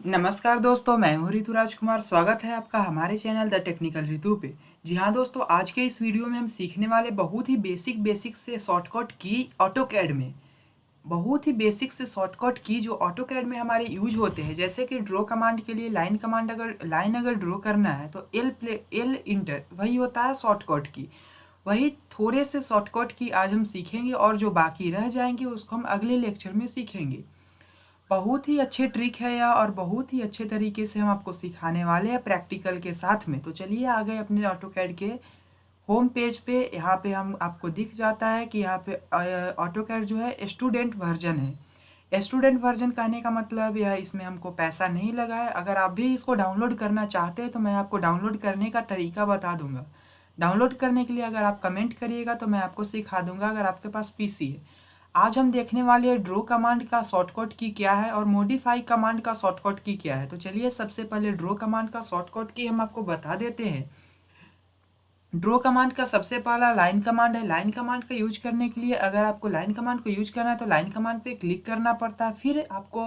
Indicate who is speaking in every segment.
Speaker 1: नमस्कार दोस्तों, मैं हूं ऋतु राजकुमार। स्वागत है आपका हमारे चैनल द टेक्निकल ऋतु पे। जी हाँ दोस्तों, आज के इस वीडियो में हम सीखने वाले बहुत ही बेसिक से शॉर्टकट की ऑटोकैड में। बहुत ही बेसिक से शॉर्टकट की जो ऑटोकैड में हमारे यूज होते हैं, जैसे कि ड्रॉ कमांड के लिए लाइन कमांड, अगर लाइन ड्रॉ करना है तो एल इंटर वही होता है शॉर्टकट की। वही थोड़े से शॉर्टकट की आज हम सीखेंगे और जो बाकी रह जाएंगे उसको हम अगले लेक्चर में सीखेंगे। बहुत ही अच्छे ट्रिक है यह और बहुत ही अच्छे तरीके से हम आपको सिखाने वाले हैं प्रैक्टिकल के साथ में। तो चलिए आ गए अपने ऑटोकैड के होम पेज पे। यहाँ पे हम आपको दिख जाता है कि यहाँ पे ऑटोकैड जो है स्टूडेंट वर्जन है। स्टूडेंट वर्जन कहने का मतलब यह इसमें हमको पैसा नहीं लगा है। अगर आप भी इसको डाउनलोड करना चाहते हैं तो मैं आपको डाउनलोड करने का तरीका बता दूंगा। डाउनलोड करने के लिए अगर आप कमेंट करिएगा तो मैं आपको सिखा दूंगा, अगर आपके पास पीसी है। आज हम देखने वाले हैं ड्रॉ कमांड का शॉर्टकट की क्या है और मॉडिफाई कमांड का शॉर्टकट की क्या है। तो चलिए सबसे पहले ड्रॉ कमांड का शॉर्टकट की हम आपको बता देते हैं। ड्रॉ कमांड का सबसे पहला लाइन कमांड है। लाइन कमांड का यूज करने के लिए अगर आपको लाइन कमांड को यूज करना है तो लाइन कमांड पे क्लिक करना पड़ता है। फिर आपको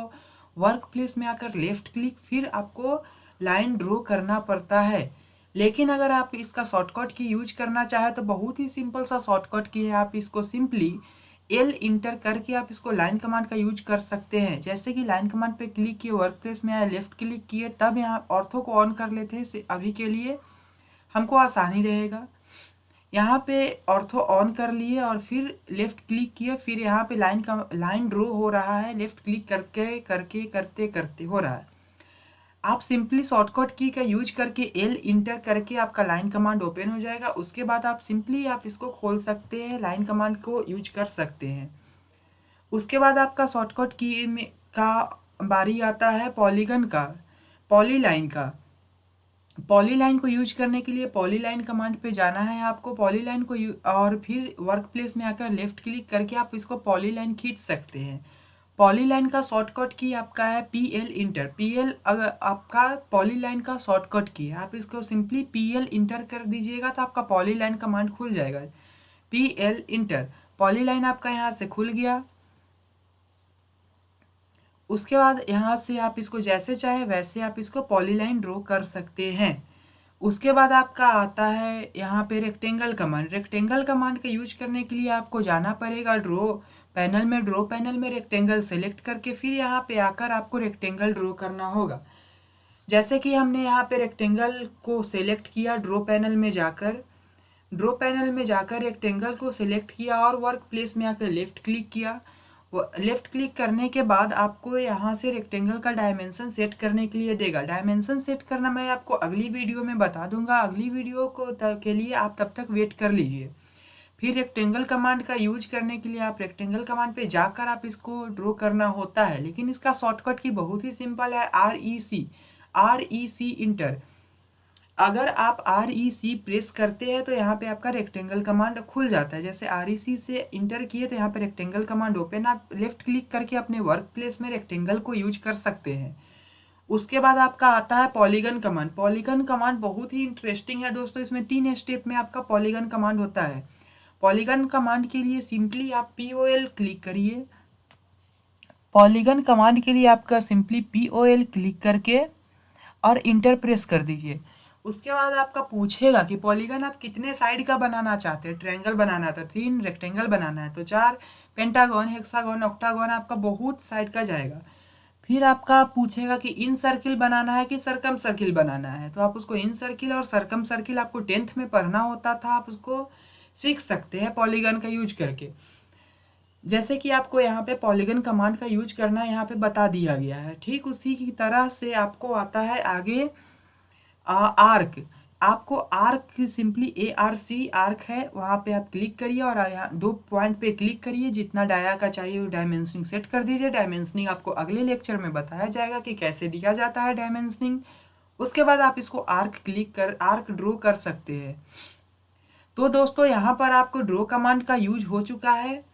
Speaker 1: वर्क प्लेस में आकर लेफ्ट क्लिक, फिर आपको लाइन ड्रॉ करना पड़ता है। लेकिन अगर आप इसका शॉर्टकट की यूज करना चाहे तो बहुत ही सिंपल सा शॉर्टकट की है। आप इसको सिंपली एल इंटर करके आप इसको लाइन कमांड का यूज कर सकते हैं। जैसे कि लाइन कमांड पे क्लिक किए, वर्क प्लेस में आए, लेफ्ट क्लिक किए, तब यहाँ ऑर्थो को ऑन कर लेते हैं अभी के लिए, हमको आसानी रहेगा। यहाँ पे ऑर्थो ऑन कर लिए और फिर लेफ्ट क्लिक किए, फिर यहाँ पे लाइन ड्रॉ हो रहा है, लेफ्ट क्लिक करके करके करते करते हो रहा है। आप सिंपली शॉर्टकट की का यूज करके एल इंटर करके आपका लाइन कमांड ओपन हो जाएगा। उसके बाद आप सिंपली आप इसको खोल सकते हैं, लाइन कमांड को यूज कर सकते हैं। उसके बाद आपका शॉर्टकट की में का बारी आता है पॉलीगन का, पॉलीलाइन का। पॉलीलाइन को यूज करने के लिए पॉलीलाइन कमांड पे जाना है आपको। पॉलीलाइन को और फिर वर्क प्लेस में आकर लेफ्ट क्लिक करके आप इसको पॉलीलाइन खींच सकते हैं। पॉलीलाइन का शॉर्टकट की आपका है पीएल इंटर। पीएल अगर आपका पॉलीलाइन का शॉर्टकट की है, आप इसको सिंपली पीएल इंटर कर दीजिएगा तो आपका पॉलीलाइन कमांड खुल जाएगा। पीएल इंटर, पॉलीलाइन आपका यहाँ से खुल गया। उसके बाद यहाँ से आप इसको जैसे चाहे वैसे आप इसको पॉलीलाइन ड्रॉ कर सकते हैं। उसके बाद आपका आता है यहाँ पे रेक्टेंगल कमांड। रेक्टेंगल कमांड का यूज करने के लिए आपको जाना पड़ेगा ड्रॉ पैनल में। ड्रॉ पैनल में रेक्टेंगल सेलेक्ट करके फिर यहाँ पे आकर आपको रेक्टेंगल ड्रॉ करना होगा। जैसे कि हमने यहाँ पे रेक्टेंगल को सेलेक्ट किया, ड्रॉ पैनल में जाकर रेक्टेंगल को सिलेक्ट किया और वर्क प्लेस में आकर लेफ्ट क्लिक किया। लेफ्ट क्लिक करने के बाद आपको यहाँ से रेक्टेंगल का डायमेंशन सेट करने के लिए देगा। डायमेंशन सेट करना मैं आपको अगली वीडियो में बता दूंगा। अगली वीडियो के लिए आप तब तक वेट कर लीजिए। फिर रेक्टेंगल कमांड का यूज करने के लिए आप रेक्टेंगल कमांड पे जाकर आप इसको ड्रॉ करना होता है, लेकिन इसका शॉर्टकट की बहुत ही सिंपल है, REC इंटर। अगर आप REC प्रेस करते हैं तो यहाँ पे आपका रेक्टेंगल कमांड खुल जाता है। जैसे REC से इंटर किए तो यहाँ पे रेक्टेंगल कमांड ओपन, आप लेफ्ट क्लिक करके अपने वर्क प्लेस में रेक्टेंगल को यूज कर सकते हैं। उसके बाद आपका आता है पॉलीगन कमांड। पॉलीगन कमांड बहुत ही इंटरेस्टिंग है दोस्तों। इसमें 3 स्टेप में आपका पॉलीगन कमांड होता है। पॉलीगन कमांड के लिए सिंपली आप POL क्लिक करिए। पॉलीगन कमांड के लिए आपका सिंपली POL क्लिक करके और इंटर प्रेस कर दीजिए। उसके बाद आपका पूछेगा कि पॉलीगन आप कितने साइड का बनाना चाहते हैं। ट्रायंगल बनाना है तो 3, रेक्टेंगल बनाना है तो 4, पेंटागन, हेक्सागन, ऑक्टागन आपका बहुत साइड का जाएगा। फिर आपका पूछेगा कि इन सर्किल बनाना है कि सरकम सर्किल बनाना है, तो आप उसको इन सर्किल और सरकम सर्किल आपको 10th में पढ़ना होता था, आप उसको सीख सकते हैं पॉलीगन का यूज करके। जैसे कि आपको यहाँ पे पॉलीगन कमांड का यूज करना यहाँ पे बता दिया गया है। ठीक उसी की तरह से आपको आता है आगे आर्क। आपको आर्क सिंपली आर्क है, वहाँ पे आप क्लिक करिए और यहाँ 2 पॉइंट पे क्लिक करिए। जितना डाया का चाहिए वो डायमेंशनिंग सेट कर दीजिए। डायमेंशनिंग आपको अगले लेक्चर में बताया जाएगा कि कैसे दिया जाता है डायमेंशनिंग। उसके बाद आप इसको आर्क ड्रॉ कर सकते हैं। तो दोस्तों यहाँ पर आपको ड्रॉ कमांड का यूज हो चुका है।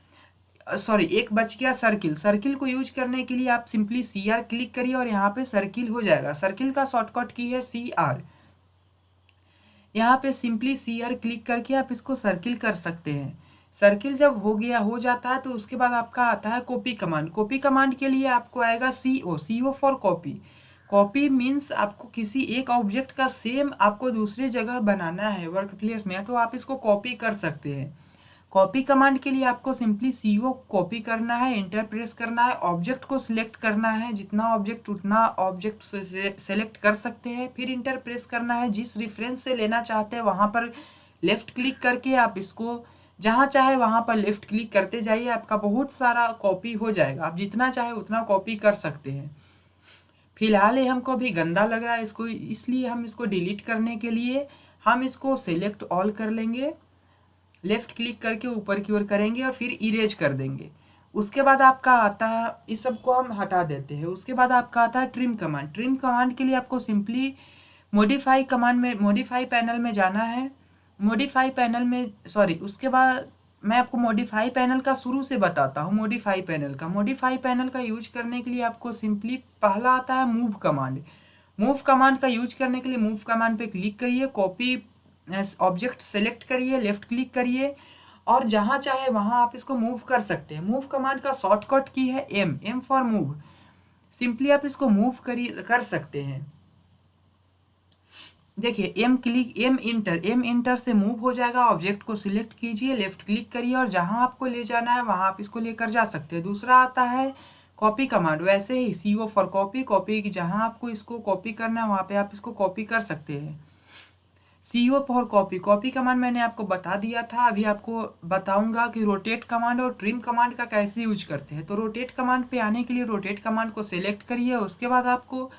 Speaker 1: सॉरी, एक बच गया सर्किल। सर्किल को यूज करने के लिए आप सिंपली CR क्लिक करिए और यहाँ पे सर्किल हो जाएगा। सर्किल का शॉर्टकट की है CR। यहाँ पे सिंपली CR क्लिक करके आप इसको सर्किल कर सकते हैं। सर्किल जब हो जाता है तो उसके बाद आपका आता है कॉपी कमांड। कॉपी कमांड के लिए आपको आएगा CO for copy. Copy means आपको किसी एक ऑब्जेक्ट का सेम आपको दूसरी जगह बनाना है वर्क प्लेस में, तो आप इसको कॉपी कर सकते हैं। कॉपी कमांड के लिए आपको सिंपली CO कॉपी करना है, इंटर प्रेस करना है, ऑब्जेक्ट को सिलेक्ट करना है, जितना ऑब्जेक्ट उतना ऑब्जेक्ट से सेलेक्ट कर सकते हैं, फिर इंटर प्रेस करना है। जिस रेफरेंस से लेना चाहते हैं वहाँ पर लेफ्ट क्लिक करके आप इसको जहाँ चाहे वहाँ पर लेफ्ट क्लिक करते जाइए, आपका बहुत सारा कॉपी हो जाएगा। आप जितना चाहे उतना कॉपी कर सकते हैं। फिलहाल ये हमको अभी गंदा लग रहा है इसको, इसलिए हम इसको डिलीट करने के लिए हम इसको सेलेक्ट ऑल कर लेंगे, लेफ्ट क्लिक करके ऊपर की ओर करेंगे और फिर इरेज कर देंगे। उसके बाद आपका आता है, इस सब को हम हटा देते हैं। उसके बाद आपका आता है ट्रिम कमांड। ट्रिम कमांड के लिए आपको सिंपली मॉडिफाई कमांड में मॉडिफाई पैनल में जाना है। मॉडिफाई पैनल में उसके बाद मैं आपको मॉडिफाई पैनल का शुरू से बताता हूँ। मॉडिफाई पैनल का यूज करने के लिए आपको सिंपली पहला आता है मूव कमांड। मूव कमांड का यूज करने के लिए मूव कमांड पे क्लिक करिए, कॉपी ऑब्जेक्ट सेलेक्ट करिए, लेफ्ट क्लिक करिए और जहाँ चाहे वहाँ आप इसको मूव कर सकते हैं। मूव कमांड का शॉर्टकट की है एम फॉर मूव। सिंपली आप इसको मूव कर सकते हैं। देखिए एम इंटर से मूव हो जाएगा। ऑब्जेक्ट को सिलेक्ट कीजिए, लेफ्ट क्लिक करिए और जहां आपको ले जाना है वहां आप इसको लेकर जा सकते हैं। दूसरा आता है कॉपी कमांड। वैसे ही CO फॉर कॉपी की जहां आपको इसको कॉपी करना है वहां पे आप इसको कॉपी कर सकते हैं। CO फॉर कॉपी कमांड मैंने आपको बता दिया था। अभी आपको बताऊंगा कि रोटेट कमांड और ट्रिम कमांड का कैसे यूज करते हैं। तो रोटेट कमांड पे आने के लिए रोटेट कमांड को सिलेक्ट करिए। उसके बाद आपको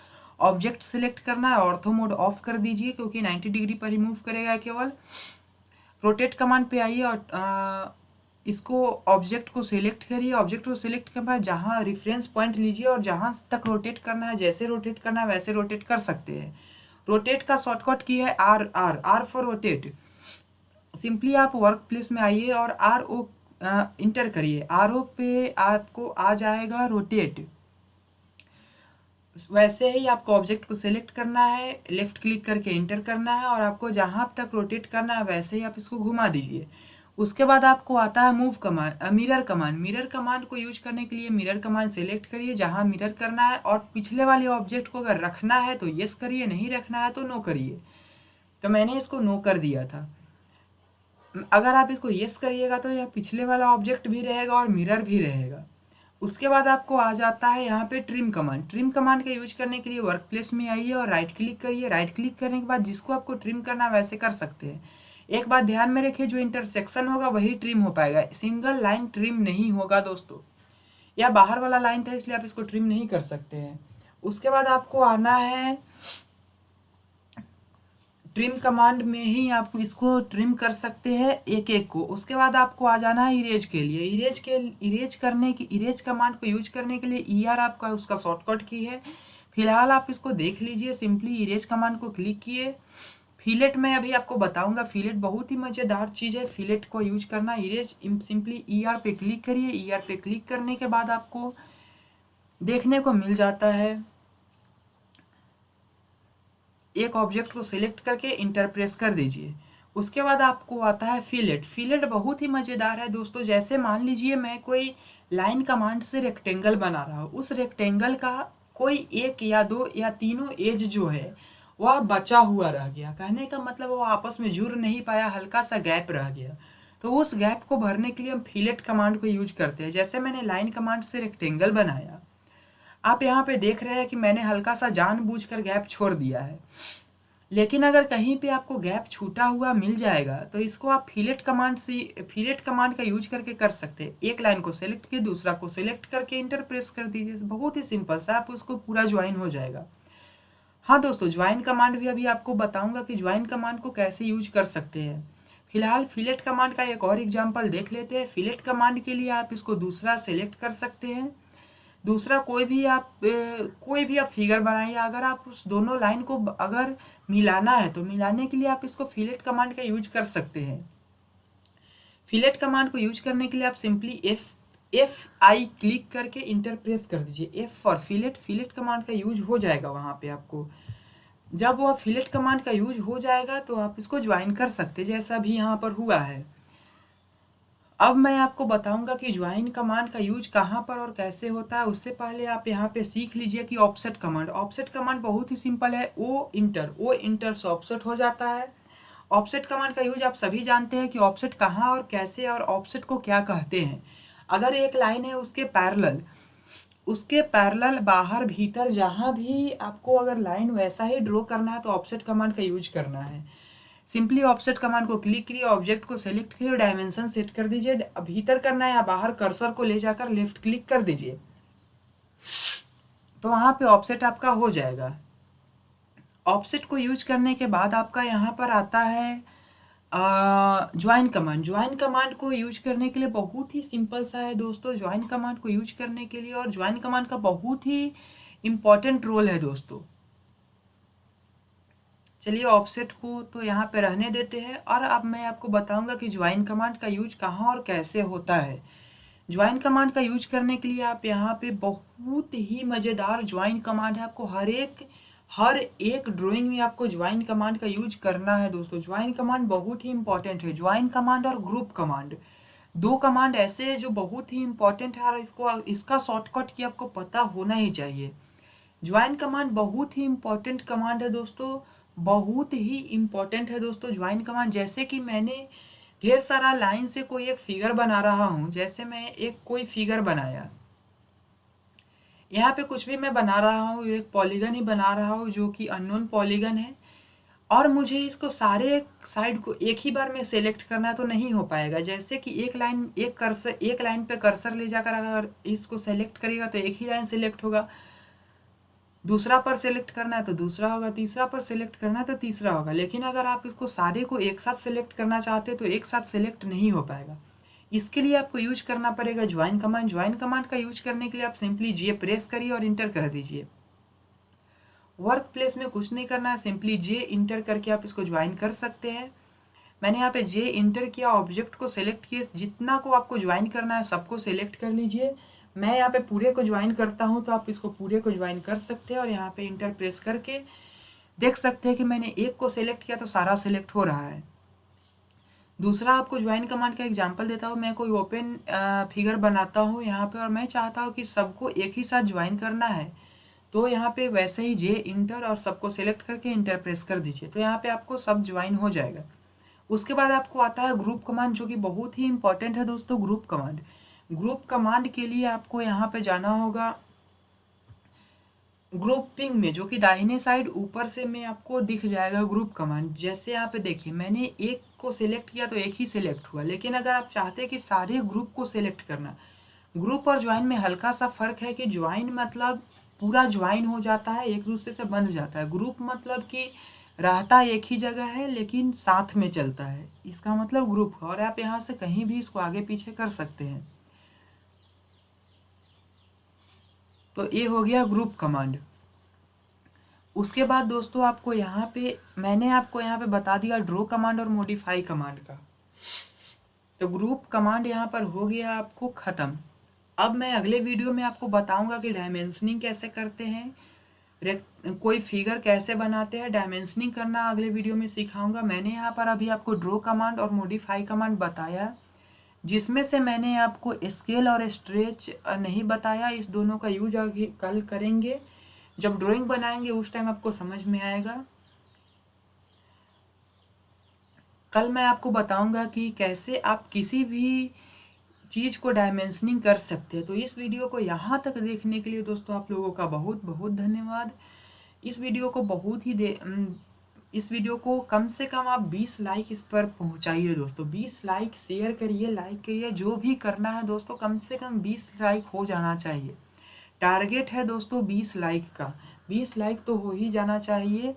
Speaker 1: ऑब्जेक्ट सिलेक्ट करना है, ऑर्थो मोड ऑफ कर दीजिए क्योंकि 90 डिग्री पर ही मूव करेगा केवल। रोटेट कमांड पे आइए और इसको ऑब्जेक्ट को सिलेक्ट करिए। ऑब्जेक्ट को सिलेक्ट करने बाद जहाँ रेफरेंस पॉइंट लीजिए और जहाँ तक रोटेट करना है, जैसे रोटेट करना है वैसे रोटेट कर सकते हैं। रोटेट का शॉर्टकट की है आर फॉर रोटेट। सिंपली आप वर्क प्लेस में आइए और RO इंटर करिए। RO पे आपको आ जाएगा रोटेट। वैसे ही आपको ऑब्जेक्ट को सिलेक्ट करना है, लेफ्ट क्लिक करके इंटर करना है और आपको जहां तक रोटेट करना है वैसे ही आप इसको घुमा दीजिए। उसके बाद आपको आता है मूव कमांड, मिरर कमांड को यूज करने के लिए मिरर कमांड सेलेक्ट करिए जहां मिरर करना है और पिछले वाले ऑब्जेक्ट को अगर रखना है तो यस करिए, नहीं रखना है तो नो करिए। तो मैंने इसको नो कर दिया था। अगर आप इसको यस करिएगा तो यह पिछले वाला ऑब्जेक्ट भी रहेगा और मिरर भी रहेगा। उसके बाद आपको आ जाता है यहाँ पे ट्रिम कमांड का यूज करने के लिए वर्क प्लेस में आइए और राइट क्लिक करिए। राइट क्लिक करने के बाद जिसको आपको ट्रिम करना है वैसे कर सकते हैं। एक बात ध्यान में रखिए, जो इंटरसेक्शन होगा वही ट्रिम हो पाएगा, सिंगल लाइन ट्रिम नहीं होगा दोस्तों। यह बाहर वाला लाइन था इसलिए आप इसको ट्रिम नहीं कर सकते हैं। उसके बाद आपको आना है ट्रिम कमांड में ही आप इसको ट्रिम कर सकते हैं एक एक को। उसके बाद आपको आ जाना है इरेज के लिए। इरेज कमांड को यूज करने के लिए ER आपका उसका शॉर्टकट की है। फिलहाल आप इसको देख लीजिए। सिंपली इरेज कमांड को क्लिक किए। फिलेट में अभी आपको बताऊंगा, फिलेट बहुत ही मजेदार चीज है, फिलेट को यूज करना। इरेज सिंपली ER पे क्लिक करिए। ER पे क्लिक करने के बाद आपको देखने को मिल जाता है एक ऑब्जेक्ट को सिलेक्ट करके इंटर प्रेस कर दीजिए। उसके बाद आपको आता है फिलेट बहुत ही मज़ेदार है दोस्तों। जैसे मान लीजिए मैं कोई लाइन कमांड से रेक्टेंगल बना रहा हूँ, उस रेक्टेंगल का कोई एक या दो या तीनों एज जो है वह बचा हुआ रह गया। कहने का मतलब वो आपस में जुड़ नहीं पाया, हल्का सा गैप रह गया। तो उस गैप को भरने के लिए हम फिलेट कमांड को यूज करते हैं। जैसे मैंने लाइन कमांड से रेक्टेंगल बनाया, आप यहाँ पे देख रहे हैं कि मैंने हल्का सा जानबूझकर गैप छोड़ दिया है। लेकिन अगर कहीं पे आपको गैप छूटा हुआ मिल जाएगा तो इसको आप फिलेट कमांड का यूज करके कर सकते हैं। एक लाइन को सेलेक्ट किए, दूसरा को सेलेक्ट करके इंटर प्रेस कर दीजिए। बहुत ही सिंपल सा आप उसको पूरा ज्वाइन हो जाएगा। हाँ दोस्तों, ज्वाइन कमांड भी अभी आपको बताऊंगा कि ज्वाइन कमांड को कैसे यूज कर सकते हैं। फिलहाल फिलेट कमांड का एक और एग्जाम्पल देख लेते हैं। फिलेट कमांड के लिए आप इसको दूसरा सेलेक्ट कर सकते हैं। दूसरा कोई भी आप फिगर बनाइए। अगर आप उस दोनों लाइन को अगर मिलाना है तो मिलाने के लिए आप इसको फिलेट कमांड का यूज कर सकते हैं। फिलेट कमांड को यूज करने के लिए आप सिंपली F5 क्लिक करके इंटर प्रेस कर दीजिए। F फॉर फिलेट कमांड का यूज हो जाएगा वहां पे आपको। जब वह फिलेट कमांड का यूज हो जाएगा तो आप इसको ज्वाइन कर सकते हैं, जैसा भी यहाँ पर हुआ है। अब मैं आपको बताऊंगा कि ज्वाइन कमांड का यूज कहाँ पर और कैसे होता है। उससे पहले आप यहाँ पे सीख लीजिए कि ऑफसेट कमांड। ऑफसेट कमांड बहुत ही सिंपल है, ओ इंटर से ऑफसेट हो जाता है। ऑफसेट कमांड का यूज आप सभी जानते हैं कि ऑफसेट कहाँ और कैसे और ऑफसेट को क्या कहते हैं। अगर एक लाइन है उसके पैरेलल बाहर भीतर जहाँ भी आपको अगर लाइन वैसा ही ड्रॉ करना है तो ऑफसेट कमांड का यूज करना है। सिंपली ऑफसेट कमांड को क्लिक करिए, ऑब्जेक्ट को सेलेक्ट करिए, डायमेंशन सेट कर दीजिए। भीतर करना है या बाहर, कर्सर को ले जाकर लेफ्ट क्लिक कर दीजिए तो वहाँ पे ऑफसेट आपका हो जाएगा। ऑफसेट को यूज करने के बाद आपका यहाँ पर आता है ज्वाइन कमांड। ज्वाइन कमांड को यूज करने के लिए बहुत ही सिंपल सा है दोस्तों। ज्वाइन कमांड को यूज करने के लिए और ज्वाइन कमांड का बहुत ही इम्पोर्टेंट रोल है दोस्तों। चलिए ऑफसेट को तो यहाँ पे रहने देते हैं और अब मैं आपको बताऊंगा कि ज्वाइन कमांड का यूज कहाँ और कैसे होता है। ज्वाइन कमांड का यूज करने के लिए आप यहाँ पे बहुत ही मज़ेदार ज्वाइन कमांड है। आपको हर एक ड्राइंग में आपको ज्वाइन कमांड का यूज करना है दोस्तों। ज्वाइन कमांड बहुत ही इंपॉर्टेंट है। ज्वाइन कमांड और ग्रुप कमांड, दो कमांड ऐसे हैं जो बहुत ही इंपॉर्टेंट है और इसका शॉर्टकट की आपको पता होना ही चाहिए। ज्वाइन कमांड बहुत ही इंपॉर्टेंट कमांड है दोस्तों, बहुत ही इंपॉर्टेंट है दोस्तों ज्वाइन कमांड। जैसे कि मैंने ढेर सारा लाइन से कोई एक फिगर बना रहा हूँ, जैसे मैं एक कोई फिगर बनाया, यहाँ पे कुछ भी मैं बना रहा हूँ, एक पॉलीगन ही बना रहा हूँ जो कि अननोन पॉलीगन है और मुझे इसको सारे साइड को एक ही बार में सेलेक्ट करना है तो नहीं हो पाएगा। जैसे कि एक लाइन पे कर्सर ले जाकर अगर इसको सेलेक्ट करेगा तो एक ही लाइन सेलेक्ट होगा, दूसरा पर सेलेक्ट करना है तो दूसरा होगा, तीसरा पर सेलेक्ट करना है तो तीसरा होगा। लेकिन अगर आप इसको सारे को एक साथ सेलेक्ट करना चाहते हैं तो एक साथ सेलेक्ट नहीं हो पाएगा। इसके लिए आपको यूज करना पड़ेगा ज्वाइन कमांड। ज्वाइन कमांड का यूज करने के लिए आप सिंपली जे प्रेस करिए और इंटर कर दीजिए। वर्क प्लेस में कुछ नहीं करना है, सिंपली जे इंटर करके आप इसको ज्वाइन कर सकते हैं। मैंने यहाँ पे जे इंटर किया, ऑब्जेक्ट को सिलेक्ट किए, जितना को आपको ज्वाइन करना है सबको सिलेक्ट कर लीजिए। मैं यहाँ पे पूरे को ज्वाइन करता हूँ तो आप इसको पूरे को ज्वाइन कर सकते हैं और यहाँ पे इंटर प्रेस करके देख सकते हैं कि मैंने एक को सिलेक्ट किया तो सारा सिलेक्ट हो रहा है। दूसरा आपको ज्वाइन कमांड का एग्जांपल देता हूँ। मैं कोई ओपन फिगर बनाता हूँ यहाँ पे और मैं चाहता हूँ कि सबको एक ही साथ ज्वाइन करना है तो यहाँ पे वैसे ही जे इंटर और सबको सिलेक्ट करके इंटर प्रेस कर दीजिए तो यहाँ पे आपको सब ज्वाइन हो जाएगा। उसके बाद आपको आता है ग्रुप कमांड जो कि बहुत ही इंपॉर्टेंट है दोस्तों। ग्रुप कमांड, ग्रुप कमांड के लिए आपको यहाँ पे जाना होगा ग्रुपिंग में, जो कि दाहिने साइड ऊपर से में आपको दिख जाएगा ग्रुप कमांड। जैसे यहाँ पे देखिए मैंने एक को सिलेक्ट किया तो एक ही सिलेक्ट हुआ, लेकिन अगर आप चाहते हैं कि सारे ग्रुप को सिलेक्ट करना, ग्रुप और ज्वाइन में हल्का सा फर्क है कि ज्वाइन मतलब पूरा ज्वाइन हो जाता है, एक दूसरे से बंध जाता है। ग्रुप मतलब कि रहता एक ही जगह है लेकिन साथ में चलता है, इसका मतलब ग्रुप है। और आप यहाँ से कहीं भी इसको आगे पीछे कर सकते हैं। तो ये हो गया ग्रुप कमांड। उसके बाद दोस्तों आपको यहाँ पे मैंने आपको यहाँ पे बता दिया ड्रॉ कमांड और मॉडिफाई कमांड का। तो ग्रुप कमांड यहाँ पर हो गया आपको ख़त्म। अब मैं अगले वीडियो में आपको बताऊंगा कि डायमेंशनिंग कैसे करते हैं, कोई फिगर कैसे बनाते हैं, डायमेंशनिंग करना अगले वीडियो में सिखाऊंगा। मैंने यहाँ पर अभी आपको ड्रॉ कमांड और मॉडिफाई कमांड बताया, जिसमें से मैंने आपको स्केल और स्ट्रेच नहीं बताया। इस दोनों का यूज आगे कल करेंगे, जब ड्राइंग बनाएंगे उस टाइम आपको समझ में आएगा। कल मैं आपको बताऊंगा कि कैसे आप किसी भी चीज़ को डायमेंशनिंग कर सकते हैं। तो इस वीडियो को यहाँ तक देखने के लिए दोस्तों आप लोगों का बहुत बहुत धन्यवाद। इस वीडियो को कम से कम आप 20 लाइक इस पर पहुँचाइए दोस्तों। 20 लाइक, शेयर करिए, लाइक करिए, जो भी करना है दोस्तों, कम से कम 20 लाइक हो जाना चाहिए। टारगेट है दोस्तों 20 लाइक का, 20 लाइक तो हो ही जाना चाहिए।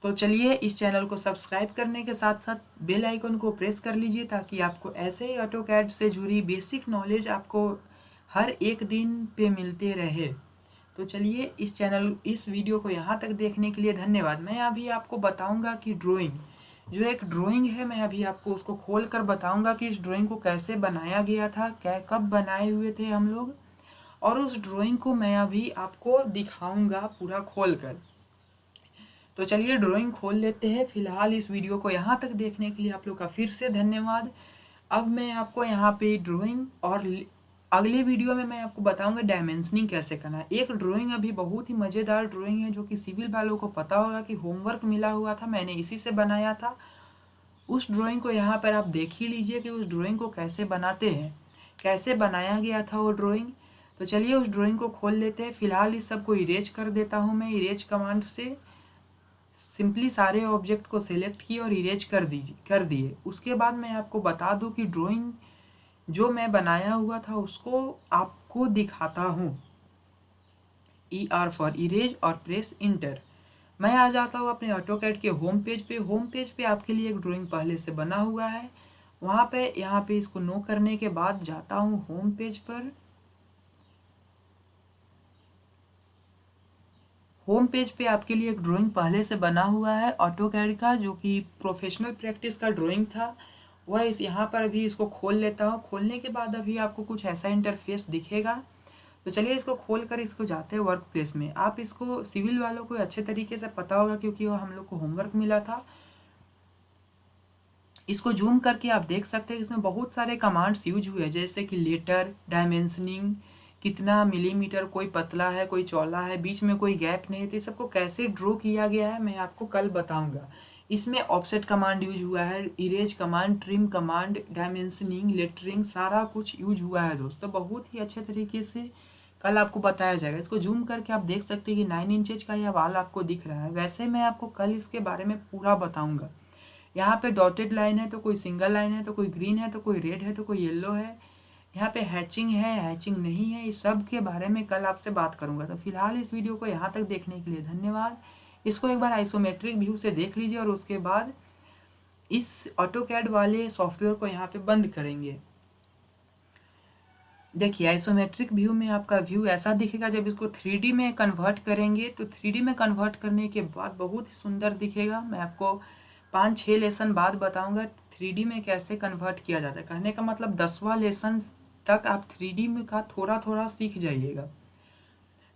Speaker 1: तो चलिए इस चैनल को सब्सक्राइब करने के साथ साथ बेल आइकन को प्रेस कर लीजिए ताकि आपको ऐसे ही ऑटोकैड से जुड़ी बेसिक नॉलेज आपको हर एक दिन पे मिलते रहे। तो चलिए इस वीडियो को यहाँ तक देखने के लिए धन्यवाद। मैं अभी आपको बताऊंगा कि जो एक ड्राइंग है, मैं अभी आपको उसको खोल कर बताऊंगा कि इस ड्राइंग को कैसे बनाया गया था, कब बनाए हुए थे हम लोग, और उस ड्राइंग को मैं अभी आपको दिखाऊंगा पूरा खोल कर। तो चलिए ड्राइंग खोल लेते हैं। फिलहाल इस वीडियो को यहाँ तक देखने के लिए आप लोग का फिर से धन्यवाद। अब मैं आपको यहाँ पे ड्राइंग और अगले वीडियो में मैं आपको बताऊंगा डायमेंशनिंग कैसे करना है। एक ड्राइंग अभी बहुत ही मज़ेदार ड्राइंग है जो कि सिविल वालों को पता होगा कि होमवर्क मिला हुआ था, मैंने इसी से बनाया था। उस ड्राइंग को यहाँ पर आप देख ही लीजिए कि उस ड्राइंग को कैसे बनाते हैं, कैसे बनाया गया था वो ड्राइंग। तो चलिए उस ड्राइंग को खोल लेते हैं। फिलहाल इस सब को इरेज कर देता हूँ मैं। इरेज कमांड से सिंपली सारे ऑब्जेक्ट को सिलेक्ट किए और इरेज कर दिए। उसके बाद मैं आपको बता दूं कि ड्राइंग जो मैं बनाया हुआ था उसको आपको दिखाता हूँ। ER फॉर इरेज और प्रेस इंटर। मैं आ जाता हूँ अपने ऑटोकैड के होम पेज पे। होम पेज पे आपके लिए एक ड्राइंग पहले से बना हुआ है। वहाँ पे यहाँ पे इसको नो करने के बाद जाता हूँ होम पेज पर। होम पेज पे आपके लिए एक ड्राइंग पहले से बना हुआ है ऑटोकैड का, जो कि प्रोफेशनल प्रैक्टिस का ड्राइंग था। वह इस यहाँ पर अभी इसको खोल लेता हूँ। खोलने के बाद अभी आपको कुछ ऐसा इंटरफेस दिखेगा। तो चलिए इसको खोल कर इसको जाते हैं वर्क प्लेस में। आप इसको सिविल वालों को अच्छे तरीके से पता होगा क्योंकि वो हम लोग को होमवर्क मिला था। इसको जूम करके आप देख सकते हैं इसमें बहुत सारे कमांड्स यूज हुए हैं, जैसे कि लेटर, डायमेंशनिंग, कितना मिलीमीटर, कोई पतला है कोई चौड़ा है, बीच में कोई गैप नहीं है। तो सबको कैसे ड्रॉ किया गया है मैं आपको कल बताऊंगा। इसमें ऑफसेट कमांड यूज हुआ है, erase command, trim command, dimensioning, lettering, सारा कुछ यूज हुआ है दोस्तों। बहुत ही अच्छे तरीके से कल आपको बताया जाएगा। इसको जूम करके आप देख सकते हैं कि 9 इंचेज का यह वाल आपको दिख रहा है। वैसे मैं आपको कल इसके बारे में पूरा बताऊंगा। यहाँ पे डॉटेड लाइन है तो कोई सिंगल लाइन है, तो कोई ग्रीन है, तो कोई रेड है, तो कोई येलो है। यहाँ पे हैचिंग है, हैचिंग नहीं है, इस सब के बारे में कल आपसे बात करूंगा। तो फिलहाल इस वीडियो को यहाँ तक देखने के लिए धन्यवाद। इसको एक बार आइसोमेट्रिक व्यू से देख लीजिए और उसके बाद इस ऑटोकैड वाले सॉफ्टवेयर को यहाँ पे बंद करेंगे। देखिए आइसोमेट्रिक व्यू में आपका व्यू ऐसा दिखेगा। जब इसको 3D में कन्वर्ट करेंगे तो 3D में कन्वर्ट करने के बाद बहुत ही सुंदर दिखेगा। मैं आपको 5-6 लेसन बाद बताऊंगा 3D में कैसे कन्वर्ट किया जाता है। कहने का मतलब 10वां लेसन तक आप 3D में का थोड़ा थोड़ा सीख जाइएगा।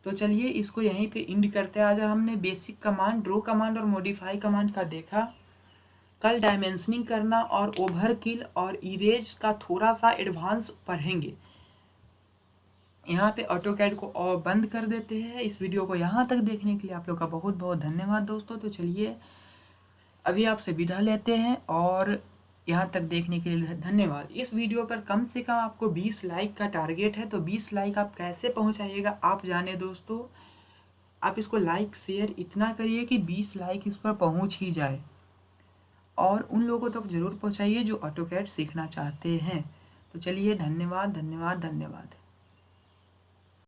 Speaker 1: तो चलिए इसको यहीं पे इंड करते हैं। आज हमने बेसिक कमांड, ड्रॉ कमांड और मॉडिफाई कमांड का देखा। कल डायमेंशनिंग करना और ओवरकिल और इरेज का थोड़ा सा एडवांस पढ़ेंगे। यहाँ पे ऑटोकैड को और बंद कर देते हैं। इस वीडियो को यहाँ तक देखने के लिए आप लोग का बहुत बहुत धन्यवाद दोस्तों। तो चलिए अभी आपसे विदा लेते हैं और यहाँ तक देखने के लिए धन्यवाद। इस वीडियो पर कम से कम आपको 20 लाइक का टारगेट है। तो 20 लाइक आप कैसे पहुँचाइएगा आप जाने दोस्तों। आप इसको लाइक शेयर इतना करिए कि 20 लाइक इस पर पहुँच ही जाए और उन लोगों तक जरूर पहुँचाइए जो ऑटोकैड सीखना चाहते हैं। तो चलिए धन्यवाद धन्यवाद धन्यवाद।